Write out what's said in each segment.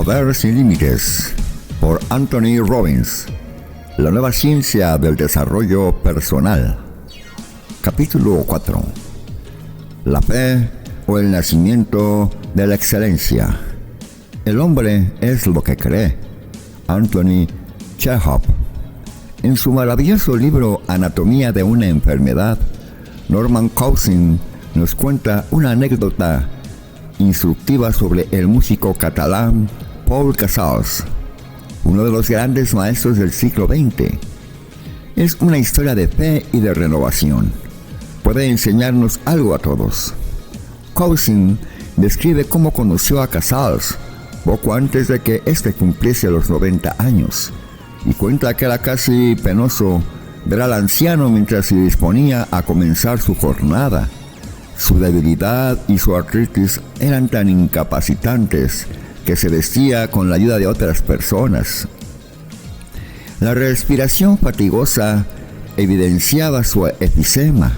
Poder sin límites, por Anthony Robbins. La nueva ciencia del desarrollo personal. Capítulo 4. La fe o el nacimiento de la excelencia. El hombre es lo que cree. Anthony Chekhov. En su maravilloso libro Anatomía de una enfermedad, Norman Cousins nos cuenta una anécdota instructiva sobre el músico catalán Paul Casals, uno de los grandes maestros del siglo XX. Es una historia de fe y de renovación. Puede enseñarnos algo a todos. Cousins describe cómo conoció a Casals poco antes de que éste cumpliese los 90 años, y cuenta que era casi penoso ver al anciano mientras se disponía a comenzar su jornada. Su debilidad y su artritis eran tan incapacitantes que se vestía con la ayuda de otras personas. La respiración fatigosa evidenciaba su efisema.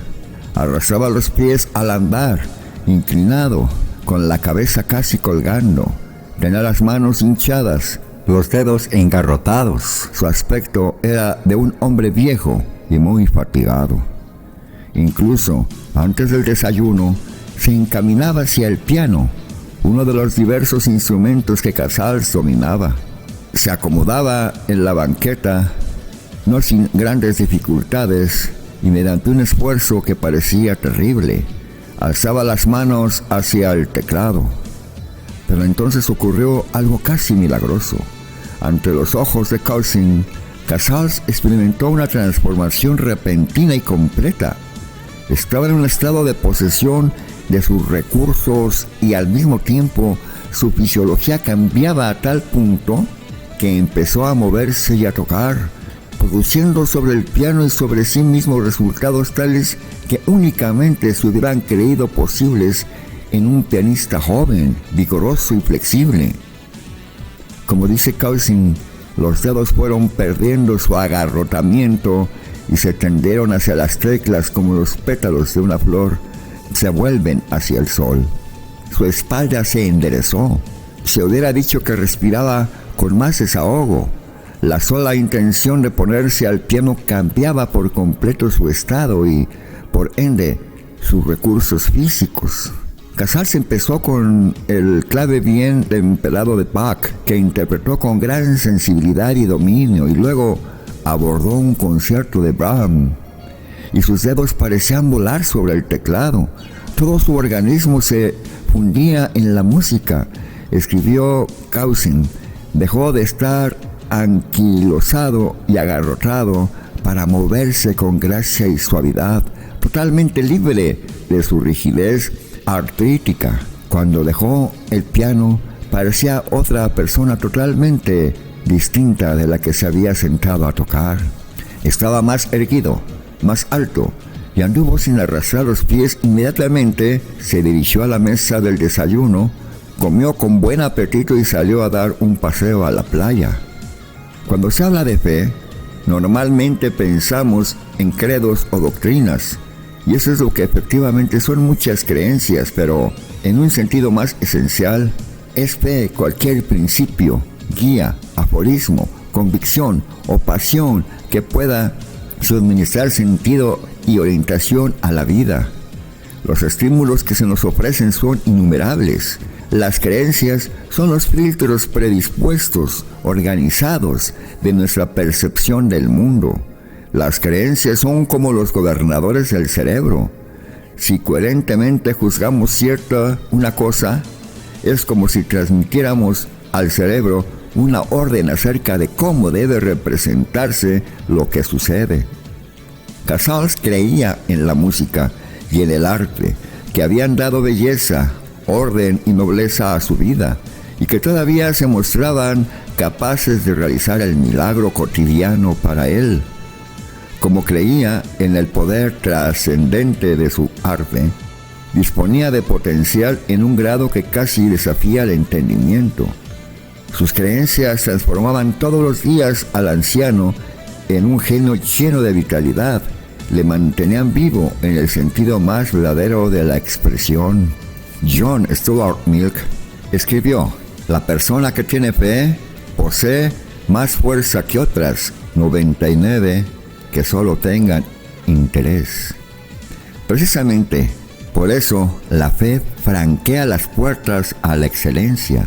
Arrastraba los pies al andar, inclinado, con la cabeza casi colgando. Tenía las manos hinchadas, los dedos engarrotados. Su aspecto era de un hombre viejo y muy fatigado. Incluso antes del desayuno, se encaminaba hacia el piano, uno de los diversos instrumentos que Casals dominaba. Se acomodaba en la banqueta, no sin grandes dificultades, y mediante un esfuerzo que parecía terrible, alzaba las manos hacia el teclado. Pero entonces ocurrió algo casi milagroso. Ante los ojos de Cousins, Casals experimentó una transformación repentina y completa. Estaba en un estado de posesión de sus recursos y al mismo tiempo su fisiología cambiaba a tal punto que empezó a moverse y a tocar, produciendo sobre el piano y sobre sí mismo resultados tales que únicamente se hubieran creído posibles en un pianista joven, vigoroso y flexible. Como dice Cousins, los dedos fueron perdiendo su agarrotamiento y se tendieron hacia las teclas como los pétalos de una flor se vuelven hacia el sol. Su espalda se enderezó. Se hubiera dicho que respiraba con más desahogo. La sola intención de ponerse al piano cambiaba por completo su estado y, por ende, sus recursos físicos. Casals empezó con el clave bien temperado de Bach, que interpretó con gran sensibilidad y dominio, y luego abordó un concierto de Brahms, y sus dedos parecían volar sobre el teclado. Todo su organismo se fundía en la música. Escribió Cousins, dejó de estar anquilosado y agarrotado para moverse con gracia y suavidad, totalmente libre de su rigidez artrítica. Cuando dejó el piano, parecía otra persona totalmente distinta de la que se había sentado a tocar. Estaba más erguido, más alto, y anduvo sin arrastrar los pies. Inmediatamente se dirigió a la mesa del desayuno, comió con buen apetito y salió a dar un paseo a la playa. Cuando se habla de fe, normalmente pensamos en credos o doctrinas, y eso es lo que efectivamente son muchas creencias, pero en un sentido más esencial, es fe cualquier principio, guía, aforismo, convicción o pasión que pueda suministrar sentido y orientación a la vida. Los estímulos que se nos ofrecen son innumerables. Las creencias son los filtros predispuestos, organizados de nuestra percepción del mundo. Las creencias son como los gobernadores del cerebro. Si coherentemente juzgamos cierta una cosa, es como si transmitiéramos al cerebro una orden acerca de cómo debe representarse lo que sucede. Casals creía en la música y en el arte, que habían dado belleza, orden y nobleza a su vida, y que todavía se mostraban capaces de realizar el milagro cotidiano para él. Como creía en el poder trascendente de su arte, disponía de potencial en un grado que casi desafía el entendimiento. Sus creencias transformaban todos los días al anciano en un genio lleno de vitalidad, le mantenían vivo en el sentido más verdadero de la expresión. John Stuart Mill escribió: La persona que tiene fe posee más fuerza que otras 99 que solo tengan interés. Precisamente por eso la fe franquea las puertas a la excelencia.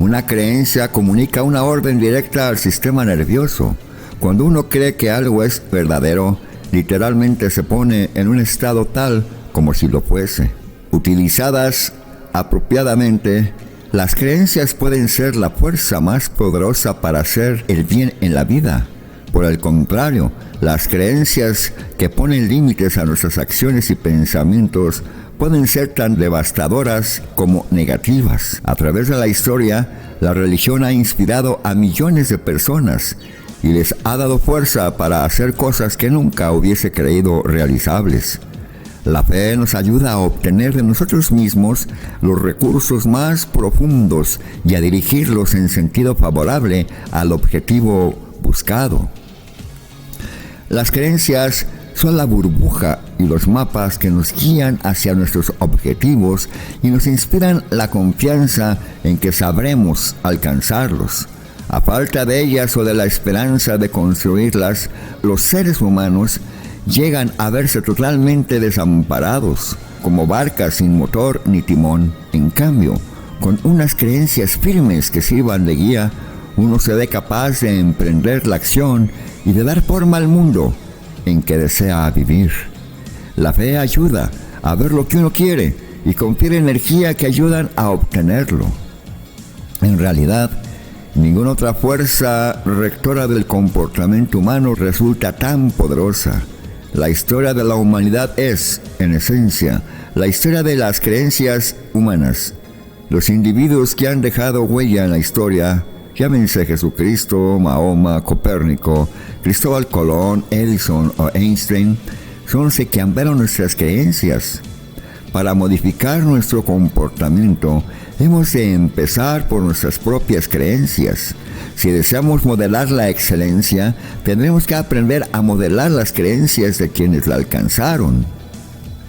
Una creencia comunica una orden directa al sistema nervioso. Cuando uno cree que algo es verdadero, literalmente se pone en un estado tal como si lo fuese. Utilizadas apropiadamente, las creencias pueden ser la fuerza más poderosa para hacer el bien en la vida. Por el contrario, las creencias que ponen límites a nuestras acciones y pensamientos pueden ser tan devastadoras como negativas. A través de la historia, la religión ha inspirado a millones de personas y les ha dado fuerza para hacer cosas que nunca hubiese creído realizables. La fe nos ayuda a obtener de nosotros mismos los recursos más profundos y a dirigirlos en sentido favorable al objetivo buscado. Las creencias son la burbuja y los mapas que nos guían hacia nuestros objetivos y nos inspiran la confianza en que sabremos alcanzarlos. A falta de ellas o de la esperanza de construirlas, los seres humanos llegan a verse totalmente desamparados, como barcas sin motor ni timón. En cambio, con unas creencias firmes que sirvan de guía, uno se ve capaz de emprender la acción y de dar forma al mundo en que desea vivir. La fe ayuda a ver lo que uno quiere y confiere energía que ayudan a obtenerlo. En realidad, ninguna otra fuerza rectora del comportamiento humano resulta tan poderosa. La historia de la humanidad es, en esencia, la historia de las creencias humanas. Los individuos que han dejado huella en la historia, llámense Jesucristo, Mahoma, Copérnico, Cristóbal Colón, Edison o Einstein, son los que cambiaron nuestras creencias. Para modificar nuestro comportamiento, hemos de empezar por nuestras propias creencias. Si deseamos modelar la excelencia, tendremos que aprender a modelar las creencias de quienes la alcanzaron.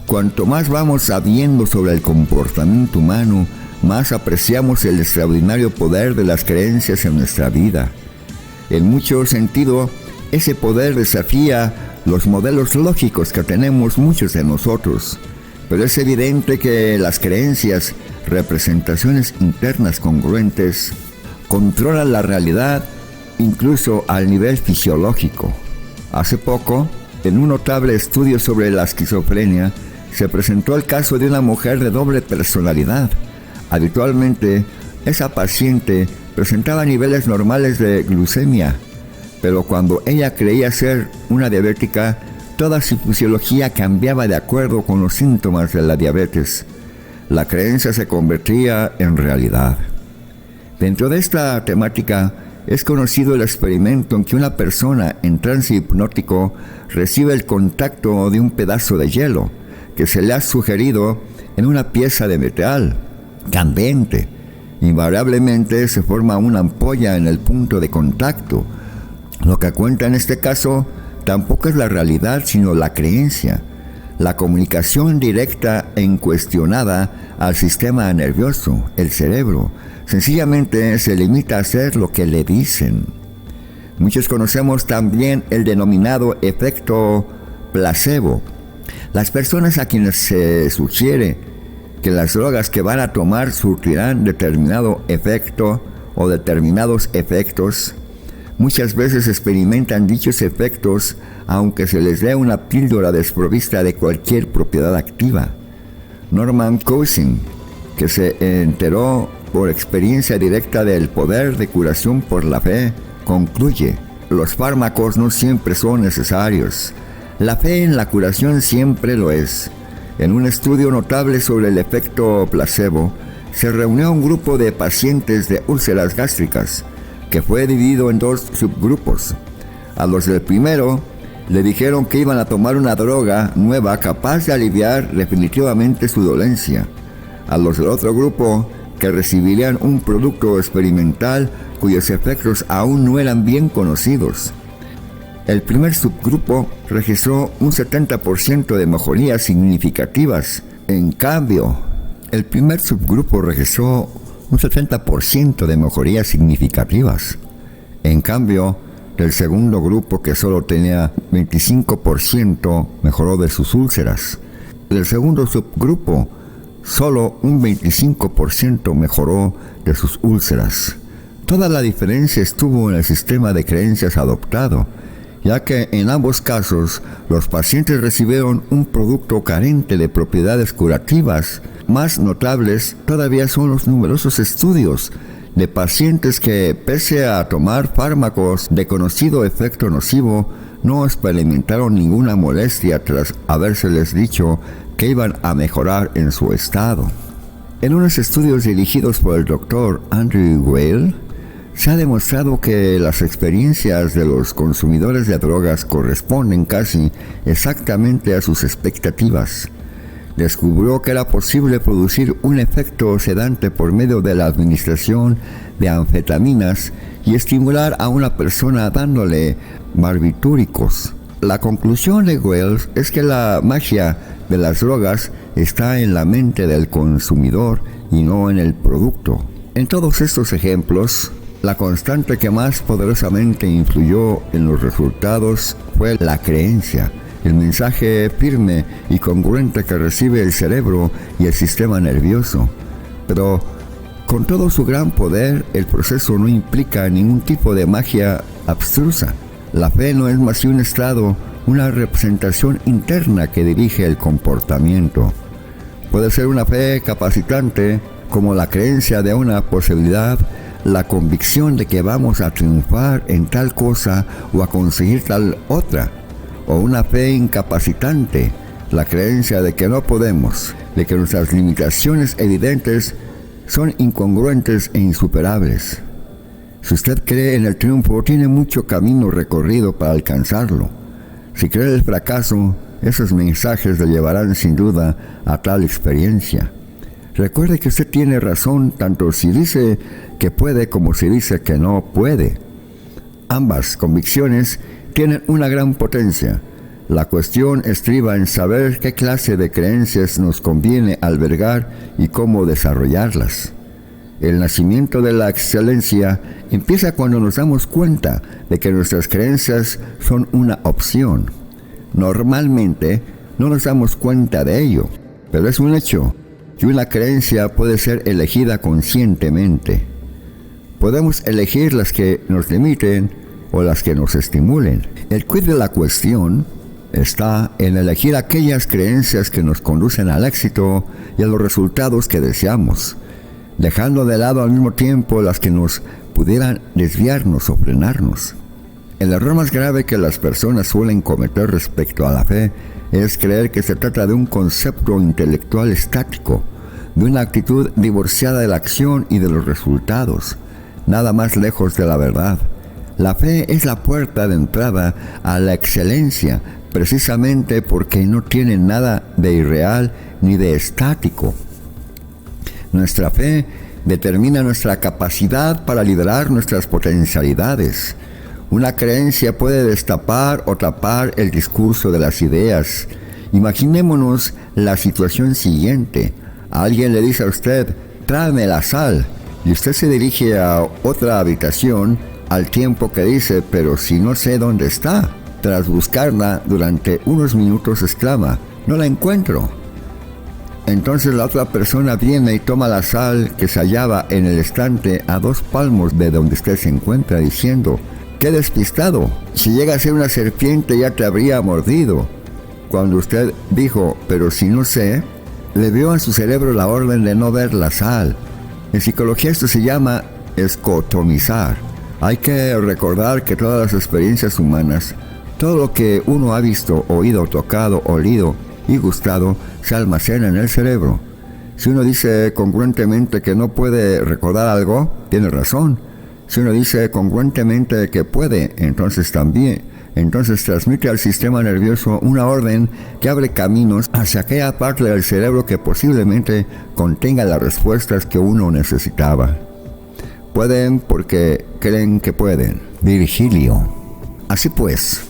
Cuanto más vamos sabiendo sobre el comportamiento humano, más apreciamos el extraordinario poder de las creencias en nuestra vida. En mucho sentido, ese poder desafía los modelos lógicos que tenemos muchos de nosotros. Pero es evidente que las creencias, representaciones internas congruentes, controlan la realidad incluso al nivel fisiológico. Hace poco, en un notable estudio sobre la esquizofrenia, se presentó el caso de una mujer de doble personalidad. Habitualmente, esa paciente presentaba niveles normales de glucemia, pero cuando ella creía ser una diabética, toda su fisiología cambiaba de acuerdo con los síntomas de la diabetes. La creencia se convertía en realidad. Dentro de esta temática, es conocido el experimento en que una persona en trance hipnótico recibe el contacto de un pedazo de hielo que se le ha sugerido en una pieza de metal candente. Invariablemente se forma una ampolla en el punto de contacto. Lo que cuenta en este caso tampoco es la realidad, sino la creencia, la comunicación directa e incuestionada al sistema nervioso, el cerebro. Sencillamente se limita a hacer lo que le dicen. Muchos conocemos también el denominado efecto placebo. Las personas a quienes se sugiere que las drogas que van a tomar surtirán determinado efecto o determinados efectos, muchas veces experimentan dichos efectos aunque se les dé una píldora desprovista de cualquier propiedad activa. Norman Cousins, que se enteró por experiencia directa del poder de curación por la fe, concluye: los fármacos no siempre son necesarios. La fe en la curación siempre lo es. En un estudio notable sobre el efecto placebo, se reunió un grupo de pacientes de úlceras gástricas, que fue dividido en dos subgrupos. A los del primero, le dijeron que iban a tomar una droga nueva capaz de aliviar definitivamente su dolencia. A los del otro grupo, que recibirían un producto experimental cuyos efectos aún no eran bien conocidos. El primer subgrupo registró un 70% de mejorías significativas. En cambio, el primer subgrupo registró un 70% de mejorías significativas. En cambio, del segundo grupo, que solo tenía 25%, mejoró de sus úlceras. Del segundo subgrupo, solo un 25% mejoró de sus úlceras. Toda la diferencia estuvo en el sistema de creencias adoptado, ya que en ambos casos los pacientes recibieron un producto carente de propiedades curativas. Más notables todavía son los numerosos estudios de pacientes que, pese a tomar fármacos de conocido efecto nocivo, no experimentaron ninguna molestia tras habérseles dicho que iban a mejorar en su estado. En unos estudios dirigidos por el Dr. Andrew Weil, se ha demostrado que las experiencias de los consumidores de drogas corresponden casi exactamente a sus expectativas. Descubrió que era posible producir un efecto sedante por medio de la administración de anfetaminas y estimular a una persona dándole barbitúricos. La conclusión de Wells es que la magia de las drogas está en la mente del consumidor y no en el producto. En todos estos ejemplos, la constante que más poderosamente influyó en los resultados fue la creencia, el mensaje firme y congruente que recibe el cerebro y el sistema nervioso. Pero con todo su gran poder, el proceso no implica ningún tipo de magia abstrusa. La fe no es más que un estado, una representación interna que dirige el comportamiento. Puede ser una fe capacitante, como la creencia de una posibilidad, la convicción de que vamos a triunfar en tal cosa o a conseguir tal otra, o una fe incapacitante, la creencia de que no podemos, de que nuestras limitaciones evidentes son incongruentes e insuperables. Si usted cree en el triunfo, tiene mucho camino recorrido para alcanzarlo. Si cree en el fracaso, esos mensajes le llevarán sin duda a tal experiencia. Recuerde que usted tiene razón tanto si dice que puede como si dice que no puede. Ambas convicciones tienen una gran potencia. La cuestión estriba en saber qué clase de creencias nos conviene albergar y cómo desarrollarlas. El nacimiento de la excelencia empieza cuando nos damos cuenta de que nuestras creencias son una opción. Normalmente no nos damos cuenta de ello, pero es un hecho. Y una creencia puede ser elegida conscientemente. Podemos elegir las que nos limiten o las que nos estimulen. El quid de la cuestión está en elegir aquellas creencias que nos conducen al éxito y a los resultados que deseamos, dejando de lado al mismo tiempo las que nos pudieran desviarnos o frenarnos. El error más grave que las personas suelen cometer respecto a la fe es creer que se trata de un concepto intelectual estático, de una actitud divorciada de la acción y de los resultados, nada más lejos de la verdad. La fe es la puerta de entrada a la excelencia, precisamente porque no tiene nada de irreal ni de estático. Nuestra fe determina nuestra capacidad para liderar nuestras potencialidades. Una creencia puede destapar o tapar el discurso de las ideas. Imaginémonos la situación siguiente. Alguien le dice a usted, tráeme la sal, y usted se dirige a otra habitación al tiempo que dice, pero si no sé dónde está. Tras buscarla durante unos minutos exclama, no la encuentro. Entonces la otra persona viene y toma la sal que se hallaba en el estante a 2 palmos de donde usted se encuentra, diciendo, ¡qué despistado! Si llega a ser una serpiente ya te habría mordido. Cuando usted dijo, pero si no sé, le dio a su cerebro la orden de no ver la sal. En psicología esto se llama escotomizar. Hay que recordar que todas las experiencias humanas, todo lo que uno ha visto, oído, tocado, olido y gustado, se almacena en el cerebro. Si uno dice congruentemente que no puede recordar algo, tiene razón. Si uno dice congruentemente que puede, entonces transmite al sistema nervioso una orden que abre caminos hacia aquella parte del cerebro que posiblemente contenga las respuestas que uno necesitaba. Pueden porque creen que pueden. Virgilio. Así pues,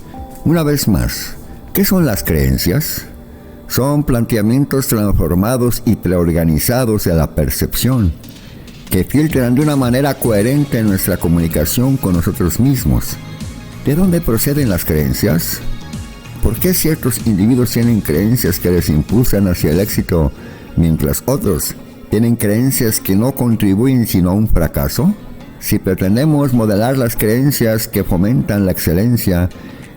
una vez más, ¿qué son las creencias? Son planteamientos transformados y preorganizados de la percepción. que filtran de una manera coherente nuestra comunicación con nosotros mismos. ¿De dónde proceden las creencias? ¿Por qué ciertos individuos tienen creencias que les impulsan hacia el éxito, mientras otros tienen creencias que no contribuyen sino a un fracaso? Si pretendemos modelar las creencias que fomentan la excelencia,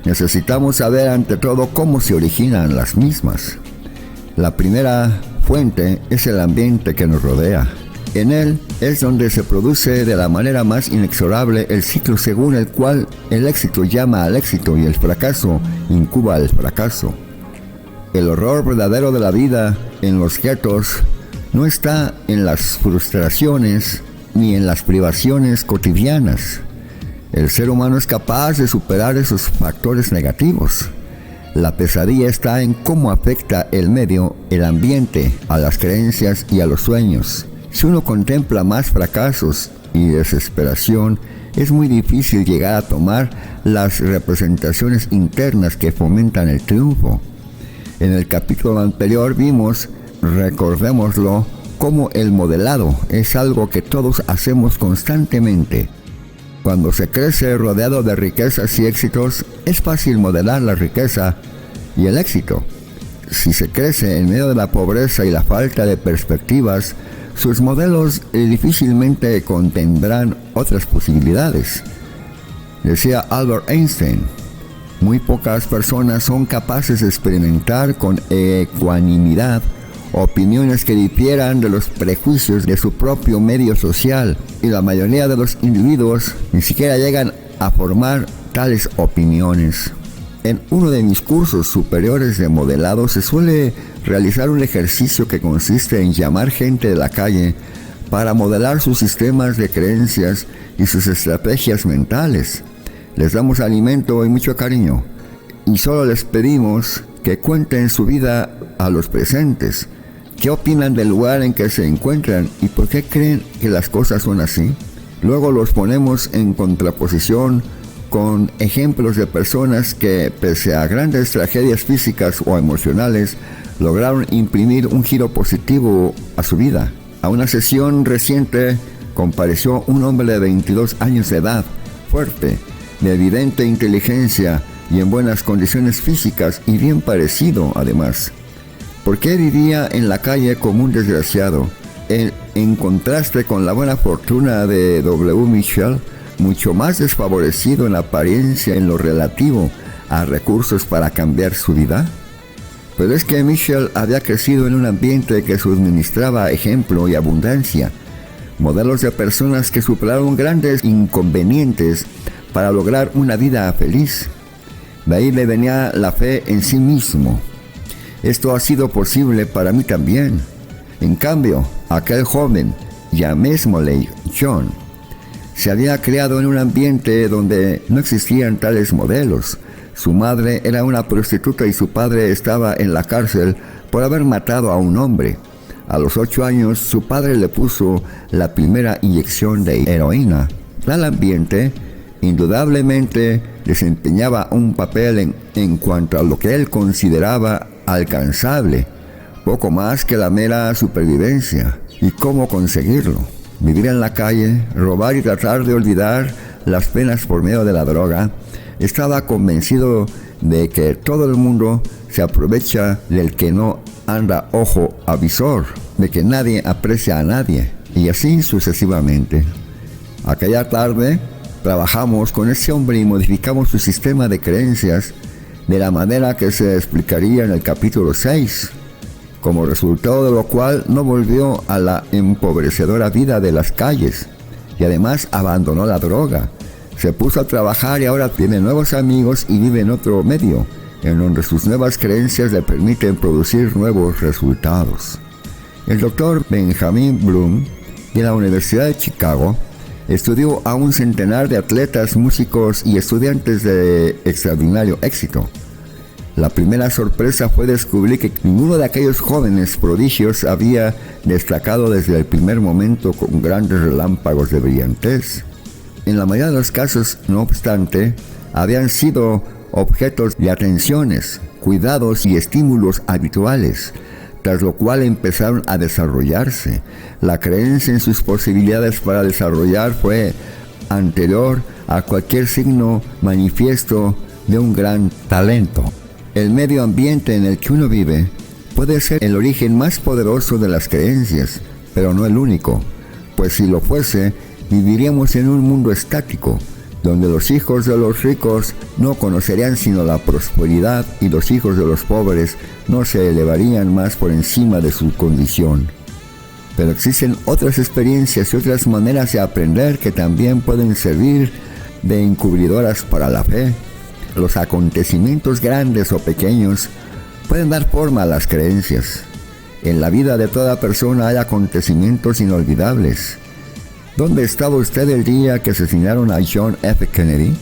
necesitamos saber ante todo cómo se originan las mismas. La primera fuente es el ambiente que nos rodea. En él es donde se produce de la manera más inexorable el ciclo según el cual el éxito llama al éxito y el fracaso incuba al fracaso. El horror verdadero de la vida en los guetos no está en las frustraciones ni en las privaciones cotidianas. El ser humano es capaz de superar esos factores negativos. La pesadilla está en cómo afecta el medio, el ambiente, a las creencias y a los sueños. Si uno contempla más fracasos y desesperación, es muy difícil llegar a tomar las representaciones internas que fomentan el triunfo. En el capítulo anterior vimos, recordémoslo, cómo el modelado es algo que todos hacemos constantemente. Cuando se crece rodeado de riquezas y éxitos, es fácil modelar la riqueza y el éxito. Si se crece en medio de la pobreza y la falta de perspectivas, sus modelos difícilmente contendrán otras posibilidades. Decía Albert Einstein, muy pocas personas son capaces de experimentar con ecuanimidad opiniones que difieran de los prejuicios de su propio medio social, y la mayoría de los individuos ni siquiera llegan a formar tales opiniones. En uno de mis cursos superiores de modelado se suele realizar un ejercicio que consiste en llamar gente de la calle para modelar sus sistemas de creencias y sus estrategias mentales. Les damos alimento y mucho cariño, y solo les pedimos que cuenten su vida a los presentes. ¿Qué opinan del lugar en que se encuentran y por qué creen que las cosas son así? Luego los ponemos en contraposición con ejemplos de personas que, pese a grandes tragedias físicas o emocionales, lograron imprimir un giro positivo a su vida. A una sesión reciente compareció un hombre de 22 años de edad, fuerte, de evidente inteligencia y en buenas condiciones físicas y bien parecido además. ¿Por qué vivía en la calle como un desgraciado? En contraste con la buena fortuna de W. Mitchell, mucho más desfavorecido en apariencia en lo relativo a recursos para cambiar su vida. Pero es que Mitchell había crecido en un ambiente que suministraba ejemplo y abundancia, modelos de personas que superaron grandes inconvenientes para lograr una vida feliz. De ahí le venía la fe en sí mismo. Esto ha sido posible para mí también. En cambio, aquel joven, James Molay John, se había criado en un ambiente donde no existían tales modelos. Su madre era una prostituta y su padre estaba en la cárcel por haber matado a un hombre. A los 8 años, su padre le puso la primera inyección de heroína. Tal ambiente indudablemente desempeñaba un papel en cuanto a lo que él consideraba alcanzable, poco más que la mera supervivencia. ¿Y cómo conseguirlo? Vivir en la calle, robar y tratar de olvidar las penas por medio de la droga. Estaba convencido de que todo el mundo se aprovecha del que no anda ojo avisor, de que nadie aprecia a nadie, y así sucesivamente. Aquella tarde trabajamos con ese hombre y modificamos su sistema de creencias de la manera que se explicaría en el capítulo 6, como resultado de lo cual no volvió a la empobrecedora vida de las calles y además abandonó la droga. Se puso a trabajar y ahora tiene nuevos amigos y vive en otro medio, en donde sus nuevas creencias le permiten producir nuevos resultados. El doctor Benjamin Bloom, de la Universidad de Chicago, estudió a un centenar de atletas, músicos y estudiantes de extraordinario éxito. La primera sorpresa fue descubrir que ninguno de aquellos jóvenes prodigios había destacado desde el primer momento con grandes relámpagos de brillantez. En la mayoría de los casos, no obstante, habían sido objetos de atenciones, cuidados y estímulos habituales, tras lo cual empezaron a desarrollarse. La creencia en sus posibilidades para desarrollar fue anterior a cualquier signo manifiesto de un gran talento. El medio ambiente en el que uno vive puede ser el origen más poderoso de las creencias, pero no el único, pues si lo fuese, viviríamos en un mundo estático, donde los hijos de los ricos no conocerían sino la prosperidad y los hijos de los pobres no se elevarían más por encima de su condición. Pero existen otras experiencias y otras maneras de aprender que también pueden servir de encubridoras para la fe. Los acontecimientos grandes o pequeños pueden dar forma a las creencias. En la vida de toda persona hay acontecimientos inolvidables. ¿Dónde estaba usted el día que asesinaron a John F. Kennedy?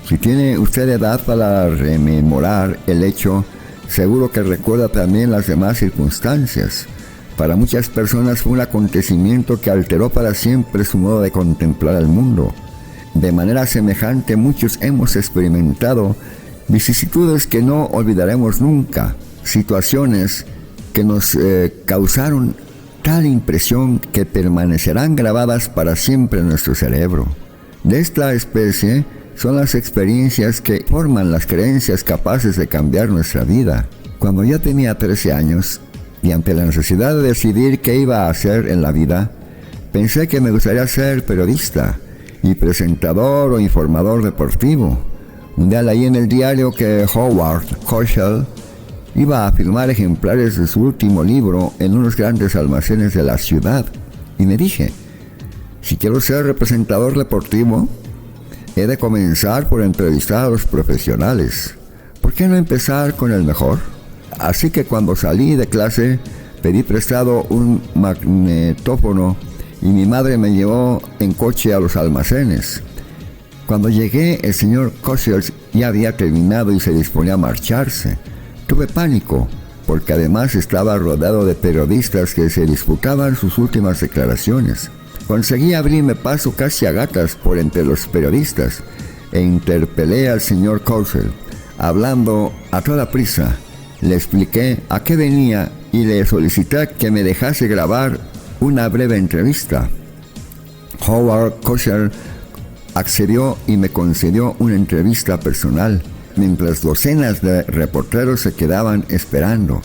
Si tiene usted edad para rememorar el hecho, seguro que recuerda también las demás circunstancias. Para muchas personas fue un acontecimiento que alteró para siempre su modo de contemplar el mundo. De manera semejante, muchos hemos experimentado vicisitudes que no olvidaremos nunca, situaciones que nos causaron tal impresión que permanecerán grabadas para siempre en nuestro cerebro. De esta especie son las experiencias que forman las creencias capaces de cambiar nuestra vida. Cuando yo tenía 13 años, y ante la necesidad de decidir qué iba a hacer en la vida, pensé que me gustaría ser periodista y presentador o informador deportivo. Un día leí en el diario que Howard Cosell iba a firmar ejemplares de su último libro en unos grandes almacenes de la ciudad, y me dije, si quiero ser representador deportivo, he de comenzar por entrevistar a los profesionales. ¿Por qué no empezar con el mejor? Así que cuando salí de clase, pedí prestado un magnetófono y mi madre me llevó en coche a los almacenes. Cuando llegué, el señor Cosell ya había terminado y se disponía a marcharse. Tuve pánico, porque además estaba rodeado de periodistas que se disputaban sus últimas declaraciones. Conseguí abrirme paso casi a gatas por entre los periodistas e interpelé al señor Cosell, hablando a toda prisa. Le expliqué a qué venía y le solicité que me dejase grabar una breve entrevista. Howard Cosell accedió y me concedió una entrevista personal, mientras docenas de reporteros se quedaban esperando.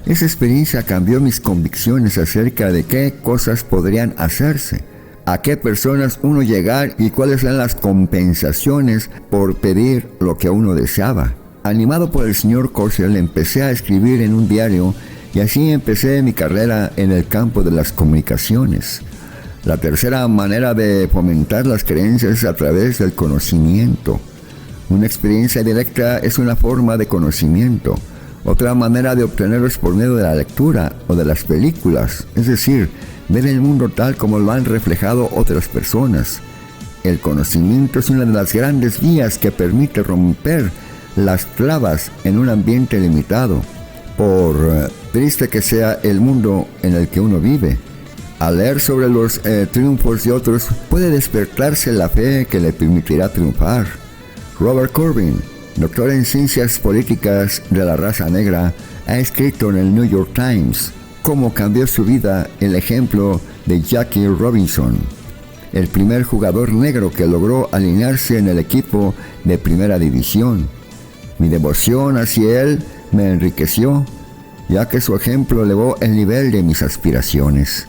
Esa experiencia cambió mis convicciones acerca de qué cosas podrían hacerse, a qué personas uno llegar y cuáles eran las compensaciones por pedir lo que uno deseaba. Animado por el señor Cosell, empecé a escribir en un diario y así empecé mi carrera en el campo de las comunicaciones. La tercera manera de fomentar las creencias es a través del conocimiento. Una experiencia directa es una forma de conocimiento. Otra manera de obtenerlo es por medio de la lectura o de las películas, es decir, ver el mundo tal como lo han reflejado otras personas. El conocimiento es una de las grandes vías que permite romper las trabas en un ambiente limitado, por triste que sea el mundo en el que uno vive. Al leer sobre los triunfos de otros, puede despertarse la fe que le permitirá triunfar. Robert Corbin, doctor en ciencias políticas de la raza negra, ha escrito en el New York Times cómo cambió su vida el ejemplo de Jackie Robinson, el primer jugador negro que logró alinearse en el equipo de primera división. Mi devoción hacia él me enriqueció, ya que su ejemplo elevó el nivel de mis aspiraciones.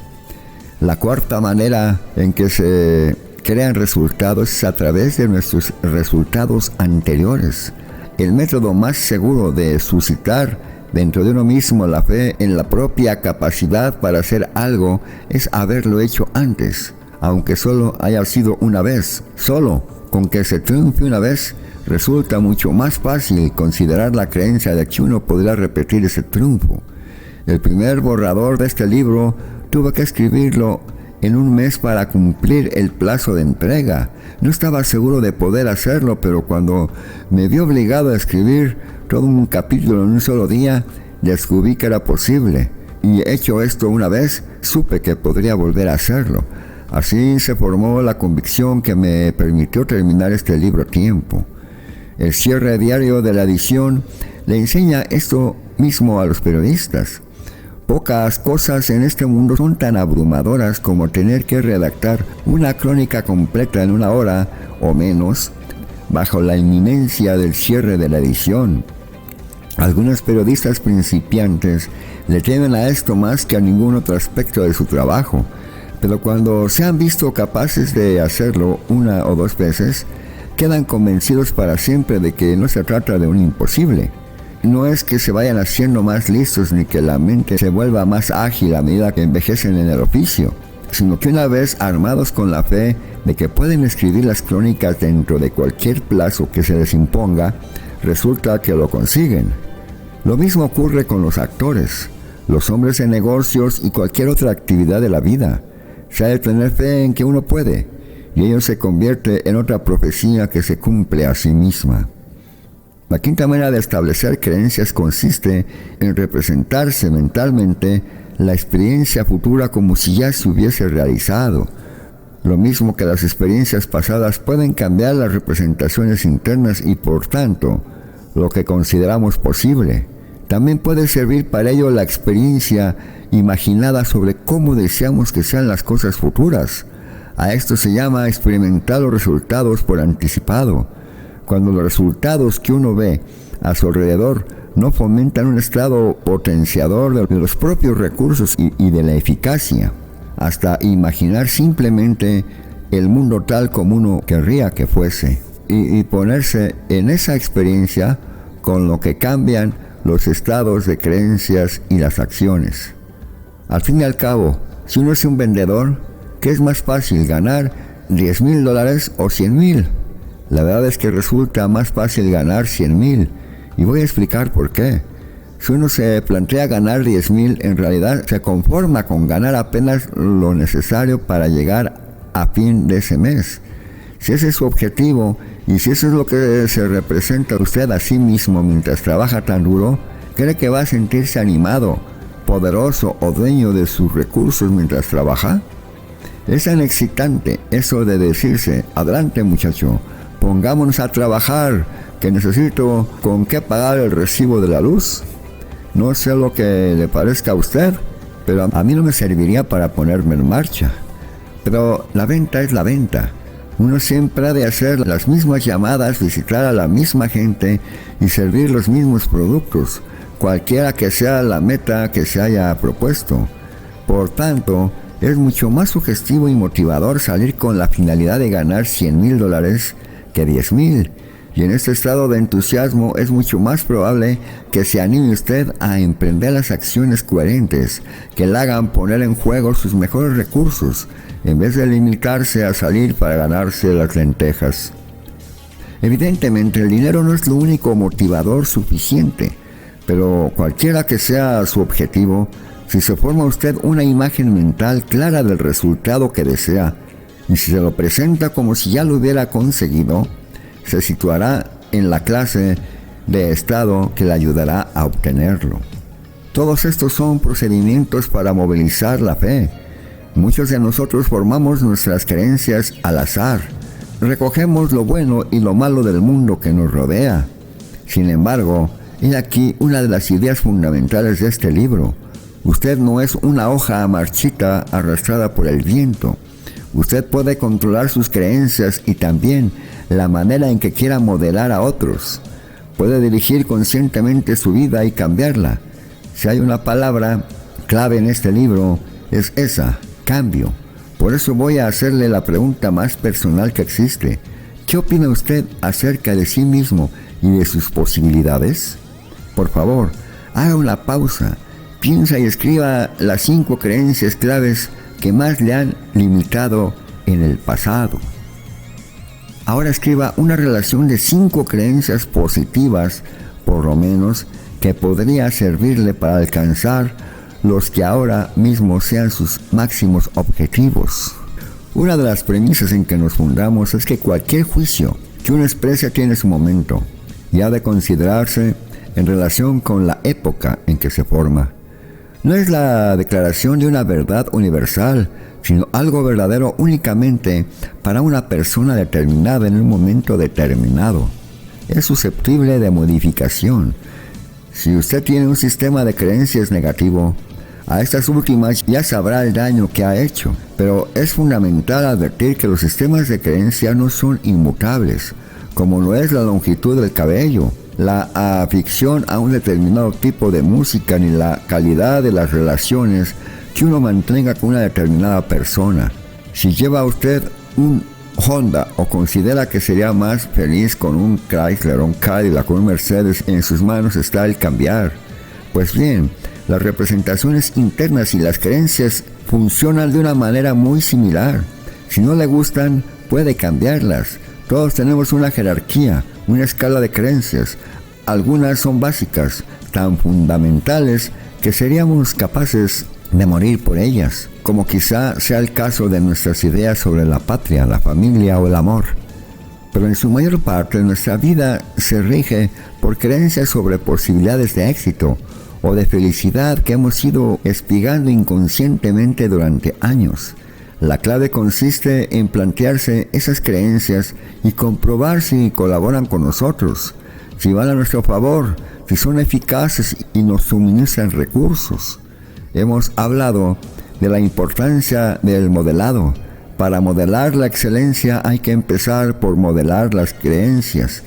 La cuarta manera en que se crean resultados es a través de nuestros resultados anteriores. El método más seguro de suscitar dentro de uno mismo la fe en la propia capacidad para hacer algo es haberlo hecho antes, aunque solo haya sido una vez. Solo con que se triunfe una vez, resulta mucho más fácil considerar la creencia de que uno podrá repetir ese triunfo. El primer borrador de este libro tuve que escribirlo en un mes para cumplir el plazo de entrega. No estaba seguro de poder hacerlo, pero cuando me vi obligado a escribir todo un capítulo en un solo día, descubrí que era posible. Y hecho esto una vez, supe que podría volver a hacerlo. Así se formó la convicción que me permitió terminar este libro a tiempo. El cierre diario de la edición le enseña esto mismo a los periodistas. Pocas cosas en este mundo son tan abrumadoras como tener que redactar una crónica completa en 1 hora o menos, bajo la inminencia del cierre de la edición. Algunos periodistas principiantes le temen a esto más que a ningún otro aspecto de su trabajo, pero cuando se han visto capaces de hacerlo 1 o 2 veces, quedan convencidos para siempre de que no se trata de un imposible. No es que se vayan haciendo más listos ni que la mente se vuelva más ágil a medida que envejecen en el oficio, sino que una vez armados con la fe de que pueden escribir las crónicas dentro de cualquier plazo que se les imponga, resulta que lo consiguen. Lo mismo ocurre con los actores, los hombres de negocios y cualquier otra actividad de la vida. Se ha de tener fe en que uno puede, y ello se convierte en otra profecía que se cumple a sí misma. La quinta manera de establecer creencias consiste en representarse mentalmente la experiencia futura como si ya se hubiese realizado. Lo mismo que las experiencias pasadas pueden cambiar las representaciones internas y por tanto, lo que consideramos posible. También puede servir para ello la experiencia imaginada sobre cómo deseamos que sean las cosas futuras. A esto se llama experimentar los resultados por anticipado. Cuando los resultados que uno ve a su alrededor no fomentan un estado potenciador de los propios recursos y de la eficacia, hasta imaginar simplemente el mundo tal como uno querría que fuese, y ponerse en esa experiencia con lo que cambian los estados de creencias y las acciones. Al fin y al cabo, si uno es un vendedor, ¿qué es más fácil, ganar $10,000 o 100,000? La verdad es que resulta más fácil ganar 100,000, y voy a explicar por qué. Si uno se plantea ganar 10,000, en realidad se conforma con ganar apenas lo necesario para llegar a fin de ese mes. Si ese es su objetivo, y si eso es lo que se representa usted a sí mismo mientras trabaja tan duro, ¿cree que va a sentirse animado, poderoso o dueño de sus recursos mientras trabaja? Es tan excitante eso de decirse, adelante muchacho, pongámonos a trabajar, que necesito con qué pagar el recibo de la luz. No sé lo que le parezca a usted, pero a mí no me serviría para ponerme en marcha. Pero la venta es la venta. Uno siempre ha de hacer las mismas llamadas, visitar a la misma gente y servir los mismos productos, cualquiera que sea la meta que se haya propuesto. Por tanto, es mucho más sugestivo y motivador salir con la finalidad de ganar $100,000 que 10,000. Y en este estado de entusiasmo es mucho más probable que se anime usted a emprender las acciones coherentes, que le hagan poner en juego sus mejores recursos, en vez de limitarse a salir para ganarse las lentejas. Evidentemente, el dinero no es lo único motivador suficiente, pero cualquiera que sea su objetivo, si se forma usted una imagen mental clara del resultado que desea, y si se lo presenta como si ya lo hubiera conseguido, se situará en la clase de estado que le ayudará a obtenerlo. Todos estos son procedimientos para movilizar la fe. Muchos de nosotros formamos nuestras creencias al azar. Recogemos lo bueno y lo malo del mundo que nos rodea. Sin embargo, he aquí una de las ideas fundamentales de este libro. Usted no es una hoja marchita arrastrada por el viento. Usted puede controlar sus creencias y también la manera en que quiera modelar a otros. Puede dirigir conscientemente su vida y cambiarla. Si hay una palabra clave en este libro, es esa, cambio. Por eso voy a hacerle la pregunta más personal que existe. ¿Qué opina usted acerca de sí mismo y de sus posibilidades? Por favor, haga una pausa, piensa y escriba las 5 creencias claves que más le han limitado en el pasado. Ahora escriba una relación de 5 creencias positivas, por lo menos, que podría servirle para alcanzar los que ahora mismo sean sus máximos objetivos. Una de las premisas en que nos fundamos es que cualquier juicio que uno exprese tiene su momento y ha de considerarse en relación con la época en que se forma. No es la declaración de una verdad universal, sino algo verdadero únicamente para una persona determinada en un momento determinado. Es susceptible de modificación. Si usted tiene un sistema de creencias negativo, A estas últimas ya sabrá el daño que ha hecho, pero es fundamental advertir que los sistemas de creencia no son inmutables, como lo es la longitud del cabello, la afición a un determinado tipo de música, ni la calidad de las relaciones que uno mantenga con una determinada persona. Si lleva usted un Honda o considera que sería más feliz con un Chrysler, un Cadillac o un Mercedes, en sus manos está el cambiar. Pues bien, las representaciones internas y las creencias funcionan de una manera muy similar. Si no le gustan, puede cambiarlas. Todos tenemos una jerarquía, una escala de creencias. Algunas son básicas, tan fundamentales que seríamos capaces de morir por ellas, como quizá sea el caso de nuestras ideas sobre la patria, la familia o el amor. Pero en su mayor parte nuestra vida se rige por creencias sobre posibilidades de éxito o de felicidad que hemos ido espigando inconscientemente durante años. La clave consiste en plantearse esas creencias y comprobar si colaboran con nosotros, si van a nuestro favor, si son eficaces y nos suministran recursos. Hemos hablado de la importancia del modelado. Para modelar la excelencia hay que empezar por modelar las creencias.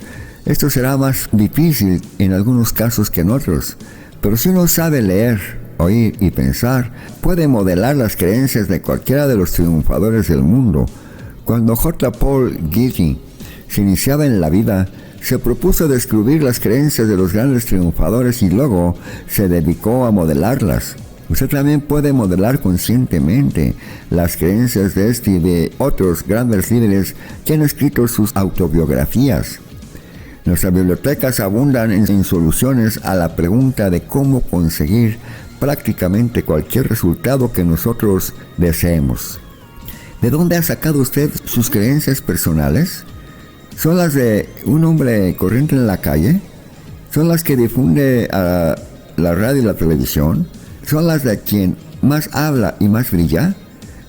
Esto será más difícil en algunos casos que en otros, pero si uno sabe leer, oír y pensar, puede modelar las creencias de cualquiera de los triunfadores del mundo. Cuando J. Paul Getty se iniciaba en la vida, se propuso descubrir las creencias de los grandes triunfadores y luego se dedicó a modelarlas. Usted también puede modelar conscientemente las creencias de este y de otros grandes líderes que han escrito sus autobiografías. Nuestras bibliotecas abundan en soluciones a la pregunta de cómo conseguir prácticamente cualquier resultado que nosotros deseemos. ¿De dónde ha sacado usted sus creencias personales? ¿Son las de un hombre corriente en la calle? ¿Son las que difunde a la radio y la televisión? ¿Son las de quien más habla y más brilla?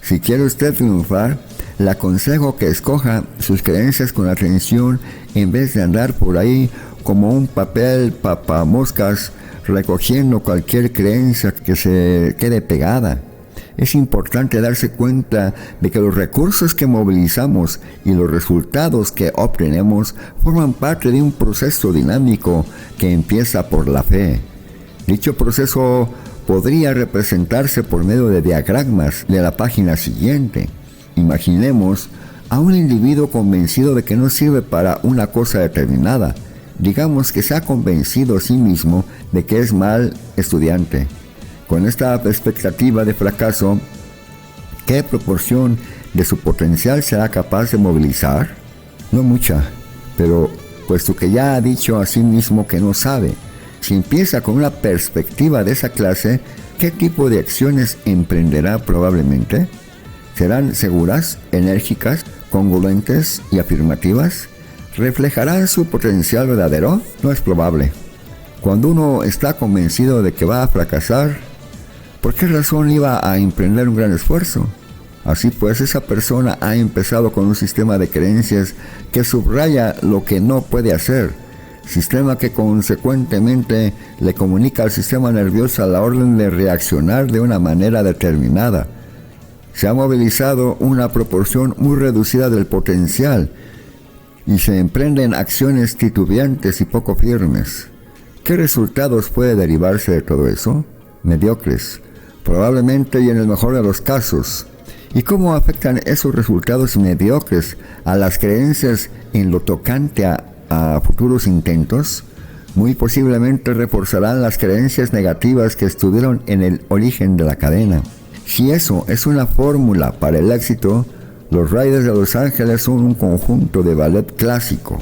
Si quiere usted triunfar, le aconsejo que escoja sus creencias con atención en vez de andar por ahí como un papel papamoscas recogiendo cualquier creencia que se quede pegada. Es importante darse cuenta de que los recursos que movilizamos y los resultados que obtenemos forman parte de un proceso dinámico que empieza por la fe. Dicho proceso podría representarse por medio de diagramas de la página siguiente. Imaginemos a un individuo convencido de que no sirve para una cosa determinada. Digamos que se ha convencido a sí mismo de que es mal estudiante. Con esta expectativa de fracaso, ¿qué proporción de su potencial será capaz de movilizar? No mucha, pero puesto que ya ha dicho a sí mismo que no sabe, si empieza con una perspectiva de esa clase, ¿qué tipo de acciones emprenderá probablemente? ¿Serán seguras, enérgicas, congruentes y afirmativas? ¿Reflejarán su potencial verdadero? No es probable. Cuando uno está convencido de que va a fracasar, ¿por qué razón iba a emprender un gran esfuerzo? Así pues, esa persona ha empezado con un sistema de creencias que subraya lo que no puede hacer, sistema que consecuentemente le comunica al sistema nervioso la orden de reaccionar de una manera determinada. Se ha movilizado una proporción muy reducida del potencial y se emprenden acciones titubeantes y poco firmes. ¿Qué resultados puede derivarse de todo eso? Mediocres, probablemente y en el mejor de los casos. ¿Y cómo afectan esos resultados mediocres a las creencias en lo tocante a futuros intentos? Muy posiblemente reforzarán las creencias negativas que estuvieron en el origen de la cadena. Si eso es una fórmula para el éxito, los Raiders de Los Ángeles son un conjunto de ballet clásico.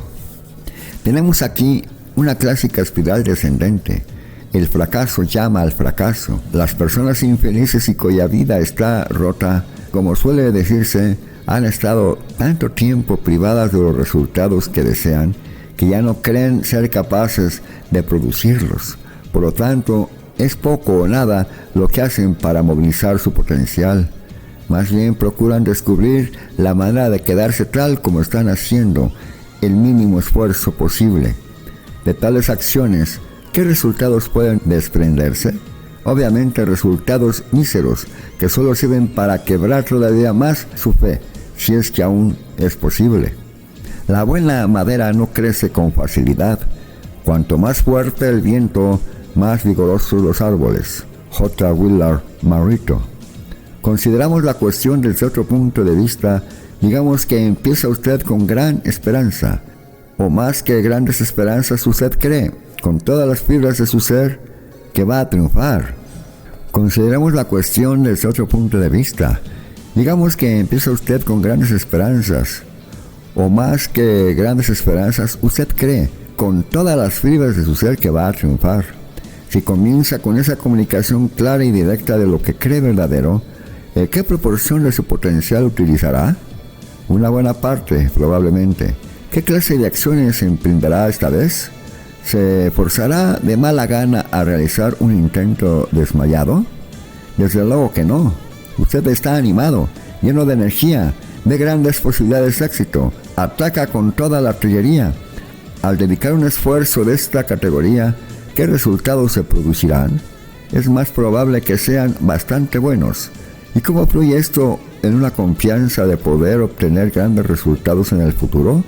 Tenemos aquí una clásica espiral descendente. El fracaso llama al fracaso. Las personas infelices y cuya vida está rota, como suele decirse, han estado tanto tiempo privadas de los resultados que desean, que ya no creen ser capaces de producirlos. Por lo tanto, es poco o nada lo que hacen para movilizar su potencial. Más bien procuran descubrir la manera de quedarse tal como están haciendo el mínimo esfuerzo posible. De tales acciones, ¿qué resultados pueden desprenderse? Obviamente resultados míseros que solo sirven para quebrar todavía más su fe, si es que aún es posible. La buena madera no crece con facilidad. Cuanto más fuerte el viento, más vigorosos los árboles. J. Willard Marito. Consideramos la cuestión desde otro punto de vista. Digamos que empieza usted con gran esperanza, o más que grandes esperanzas, usted cree, con todas las fibras de su ser, que va a triunfar. Consideremos la cuestión desde otro punto de vista. Digamos que empieza usted con grandes esperanzas, o más que grandes esperanzas, usted cree, con todas las fibras de su ser, que va a triunfar. Si comienza con esa comunicación clara y directa de lo que cree verdadero, ¿qué proporción de su potencial utilizará? Una buena parte, probablemente. ¿Qué clase de acciones emprenderá esta vez? ¿Se forzará de mala gana a realizar un intento desmayado? Desde luego que no. Usted está animado, lleno de energía, de grandes posibilidades de éxito. Ataca con toda la artillería. Al dedicar un esfuerzo de esta categoría, ¿qué resultados se producirán? Es más probable que sean bastante buenos. ¿Y cómo fluye esto en una confianza de poder obtener grandes resultados en el futuro?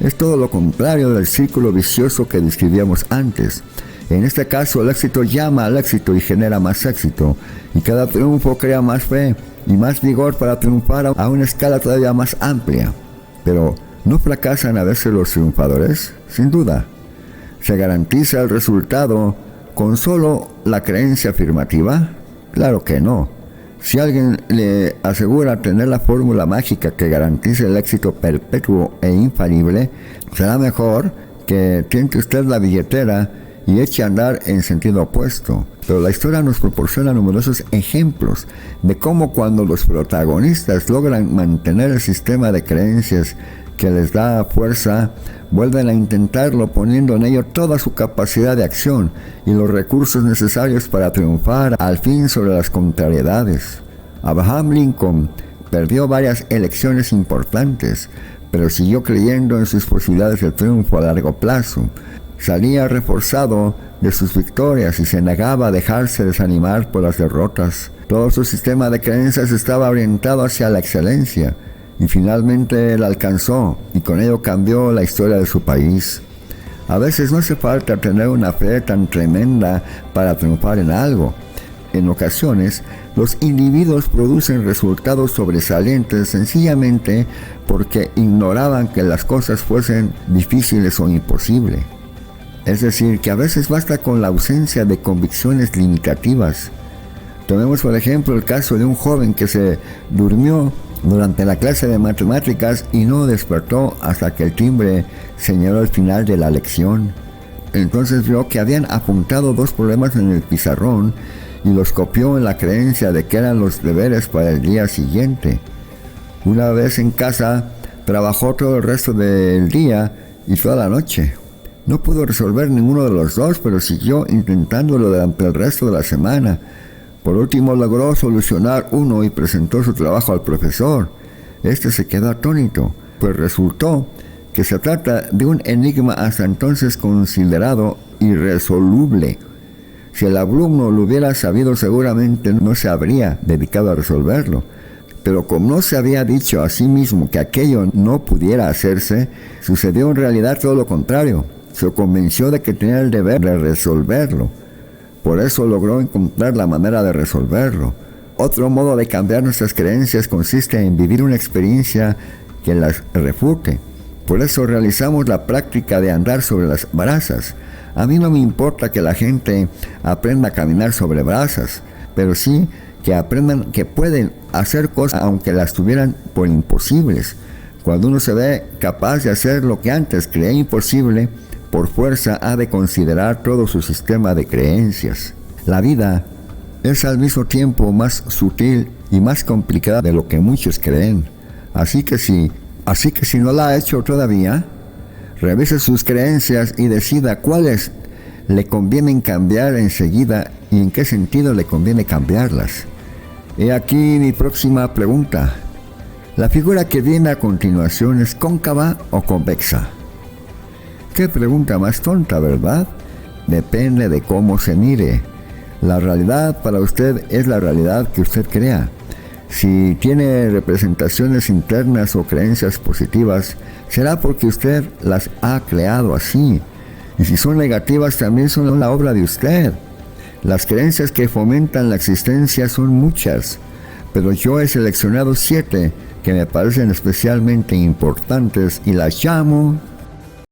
Es todo lo contrario del círculo vicioso que describíamos antes. En este caso, el éxito llama al éxito y genera más éxito, y cada triunfo crea más fe y más vigor para triunfar a una escala todavía más amplia. Pero, ¿no fracasan a veces los triunfadores? Sin duda. ¿Se garantiza el resultado con solo la creencia afirmativa? Claro que no. Si alguien le asegura tener la fórmula mágica que garantice el éxito perpetuo e infalible, será mejor que tiente usted la billetera y eche a andar en sentido opuesto. Pero la historia nos proporciona numerosos ejemplos de cómo cuando los protagonistas logran mantener el sistema de creencias que les da fuerza, vuelven a intentarlo poniendo en ello toda su capacidad de acción y los recursos necesarios para triunfar al fin sobre las contrariedades. Abraham Lincoln perdió varias elecciones importantes, pero siguió creyendo en sus posibilidades de triunfo a largo plazo. Salía reforzado de sus victorias y se negaba a dejarse desanimar por las derrotas. Todo su sistema de creencias estaba orientado hacia la excelencia, y finalmente la alcanzó, y con ello cambió la historia de su país. A veces no hace falta tener una fe tan tremenda para triunfar en algo. En ocasiones, los individuos producen resultados sobresalientes sencillamente porque ignoraban que las cosas fuesen difíciles o imposibles. Es decir, que a veces basta con la ausencia de convicciones limitativas. Tomemos por ejemplo el caso de un joven que se durmió durante la clase de matemáticas y no despertó hasta que el timbre señaló el final de la lección. Entonces vio que habían apuntado 2 problemas en el pizarrón y los copió en la creencia de que eran los deberes para el día siguiente. Una vez en casa, trabajó todo el resto del día y toda la noche. No pudo resolver ninguno de los 2, pero siguió intentándolo durante el resto de la semana. Por último logró solucionar uno y presentó su trabajo al profesor. Este se quedó atónito, pues resultó que se trata de un enigma hasta entonces considerado irresoluble. Si el alumno lo hubiera sabido, seguramente no se habría dedicado a resolverlo. Pero como no se había dicho a sí mismo que aquello no pudiera hacerse, sucedió en realidad todo lo contrario. Se convenció de que tenía el deber de resolverlo. Por eso logró encontrar la manera de resolverlo. Otro modo de cambiar nuestras creencias consiste en vivir una experiencia que las refute. Por eso realizamos la práctica de andar sobre las brasas. A mí no me importa que la gente aprenda a caminar sobre brasas, pero sí que aprendan que pueden hacer cosas aunque las tuvieran por imposibles. Cuando uno se ve capaz de hacer lo que antes creía imposible, por fuerza ha de considerar todo su sistema de creencias. La vida es al mismo tiempo más sutil y más complicada de lo que muchos creen. Así que si no la ha hecho todavía, revise sus creencias y decida cuáles le convienen cambiar enseguida y en qué sentido le conviene cambiarlas. He aquí mi próxima pregunta. ¿La figura que viene a continuación es cóncava o convexa? Qué pregunta más tonta, ¿verdad? Depende de cómo se mire. La realidad para usted es la realidad que usted crea. Si tiene representaciones internas o creencias positivas, será porque usted las ha creado así. Y si son negativas, también son la obra de usted. Las creencias que fomentan la existencia son muchas, pero yo he seleccionado 7 que me parecen especialmente importantes y las llamo